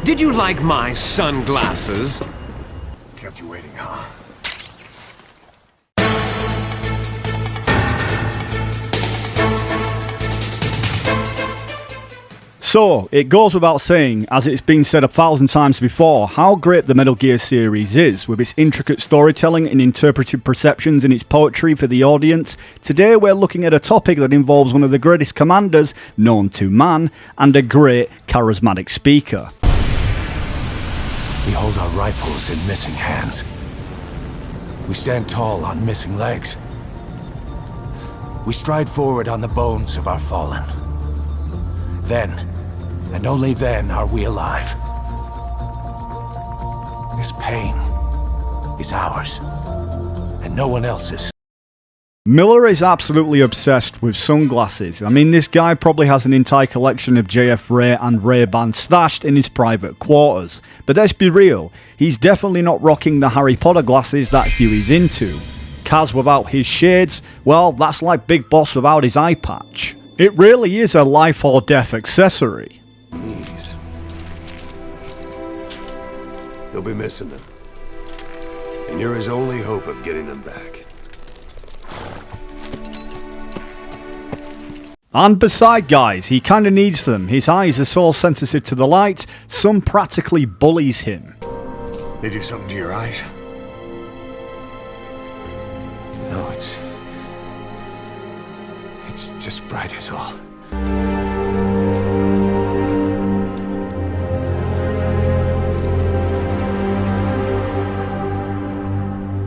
Did you like my sunglasses? Kept you waiting, huh? So, it goes without saying, as it's been said 1,000 times before, how great the Metal Gear series is, with its intricate storytelling and interpretive perceptions in its poetry for the audience. Today we're looking at a topic that involves one of the greatest commanders known to man, and a great, charismatic speaker. We hold our rifles in missing hands. We stand tall on missing legs. We stride forward on the bones of our fallen. Then, and only then, are we alive. This pain is ours, and no one else's. Miller is absolutely obsessed with sunglasses. I mean, this guy probably has an entire collection of JF Ray and Ray-Ban stashed in his private quarters. But let's be real, he's definitely not rocking the Harry Potter glasses that Huey's into. Kaz without his shades, well, that's like Big Boss without his eye patch. It really is a life or death accessory. These. You'll be missing them. And you're his only hope of getting them back. And beside, guys, he kinda needs them. His eyes are so sensitive to the light, some practically bullies him. They do something to your eyes? No, it's just bright as all.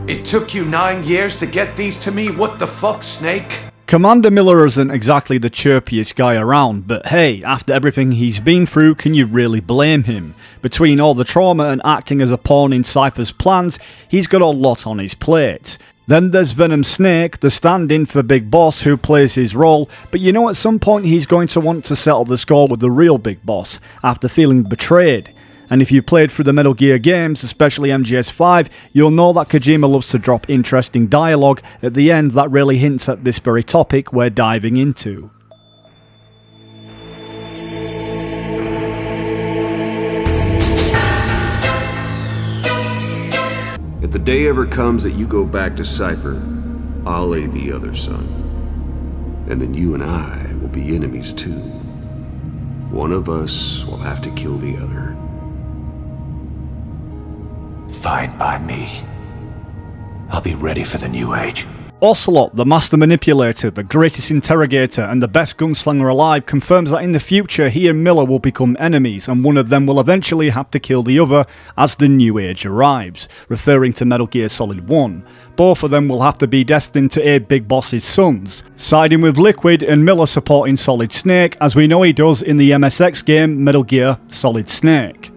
It took you 9 years to get these to me? What the fuck, Snake? Commander Miller isn't exactly the chirpiest guy around, but hey, after everything he's been through, can you really blame him? Between all the trauma and acting as a pawn in Cypher's plans, he's got a lot on his plate. Then there's Venom Snake, the stand-in for Big Boss, who plays his role, but you know at some point he's going to want to settle the score with the real Big Boss, after feeling betrayed. And if you played through the Metal Gear games, especially MGS5, you'll know that Kojima loves to drop interesting dialogue at the end that really hints at this very topic we're diving into. If the day ever comes that you go back to Cypher, I'll aid the other, son. And then you and I will be enemies too. One of us will have to kill the other. Fine by me. I'll be ready for the new age. Ocelot, the master manipulator, the greatest interrogator, and the best gunslinger alive, confirms that in the future he and Miller will become enemies, and one of them will eventually have to kill the other as the new age arrives, referring to Metal Gear Solid 1. Both of them will have to be destined to aid Big Boss's sons, siding with Liquid and Miller supporting Solid Snake, as we know he does in the MSX game Metal Gear Solid Snake.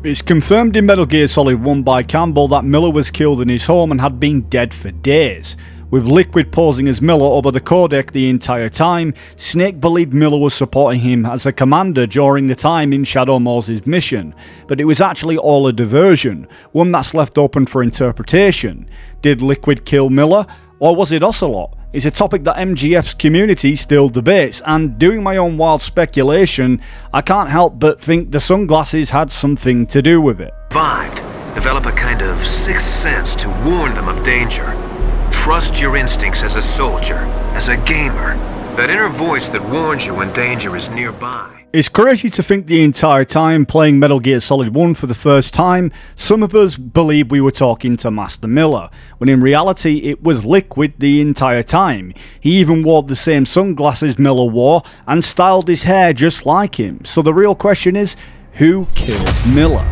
It's confirmed in Metal Gear Solid 1 by Campbell that Miller was killed in his home and had been dead for days. With Liquid posing as Miller over the codec the entire time, Snake believed Miller was supporting him as a commander during the time in Shadow Moses' mission, but it was actually all a diversion, one that's left open for interpretation. Did Liquid kill Miller, or was it Ocelot? It's a topic that MGF's community still debates, and doing my own wild speculation, I can't help but think the sunglasses had something to do with it. Survived. Develop a kind of sixth sense to warn them of danger. Trust your instincts as a soldier, as a gamer. That inner voice that warns you when danger is nearby. It's crazy to think the entire time playing Metal Gear Solid 1 for the first time, some of us believed we were talking to Master Miller, when in reality it was Liquid the entire time. He even wore the same sunglasses Miller wore and styled his hair just like him. So the real question is, who killed Miller?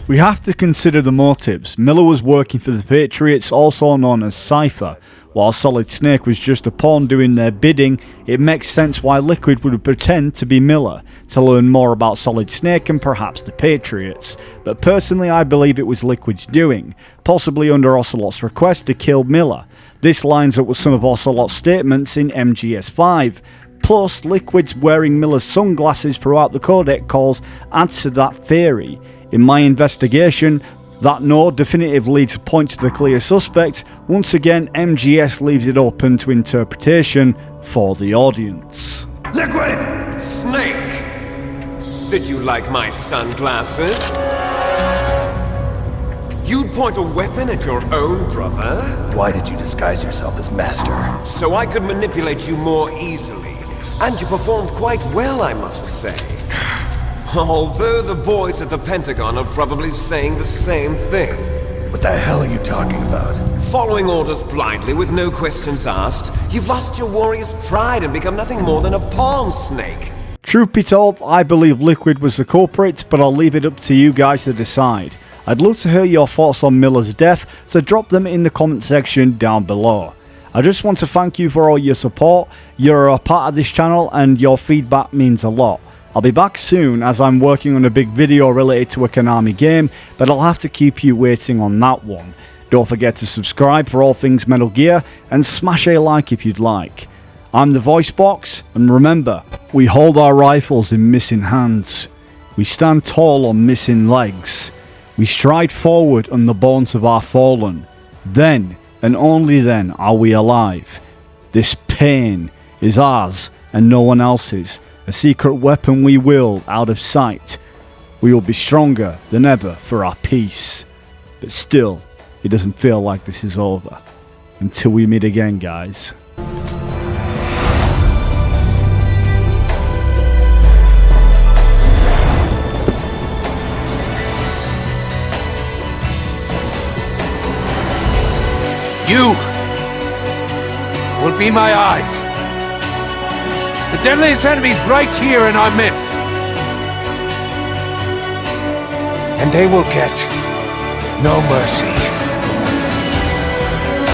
We have to consider the motives. Miller was working for the Patriots, also known as Cypher. While Solid Snake was just a pawn doing their bidding, it makes sense why Liquid would pretend to be Miller, to learn more about Solid Snake and perhaps the Patriots. But personally I believe it was Liquid's doing, possibly under Ocelot's request to kill Miller. This lines up with some of Ocelot's statements in MGS5. Plus, Liquid's wearing Miller's sunglasses throughout the codec calls adds to that theory. In my investigation, That no definitive leads point to the clear suspect. Once again, MGS leaves it open to interpretation for the audience. Liquid! Snake! Did you like my sunglasses? You'd point a weapon at your own brother? Why did you disguise yourself as Master? So I could manipulate you more easily. And you performed quite well, I must say. Although the boys at the Pentagon are probably saying the same thing. What the hell are you talking about? Following orders blindly with no questions asked, you've lost your warrior's pride and become nothing more than a pawn, Snake. Truth be told, I believe Liquid was the culprit, but I'll leave it up to you guys to decide. I'd love to hear your thoughts on Miller's death, so drop them in the comment section down below. I just want to thank you for all your support. You're a part of this channel and your feedback means a lot. I'll be back soon as I'm working on a big video related to a Konami game, but I'll have to keep you waiting on that one. Don't forget to subscribe for all things Metal Gear and smash a like if you'd like. I'm the Voice Box, and remember, we hold our rifles in missing hands. We stand tall on missing legs. We stride forward on the bones of our fallen. Then, and only then, are we alive. This pain is ours and no one else's. A secret weapon we wield out of sight. We will be stronger than ever for our peace. But still, it doesn't feel like this is over. Until we meet again, guys. You will be my eyes. The deadliest enemy's right here in our midst. And they will get no mercy.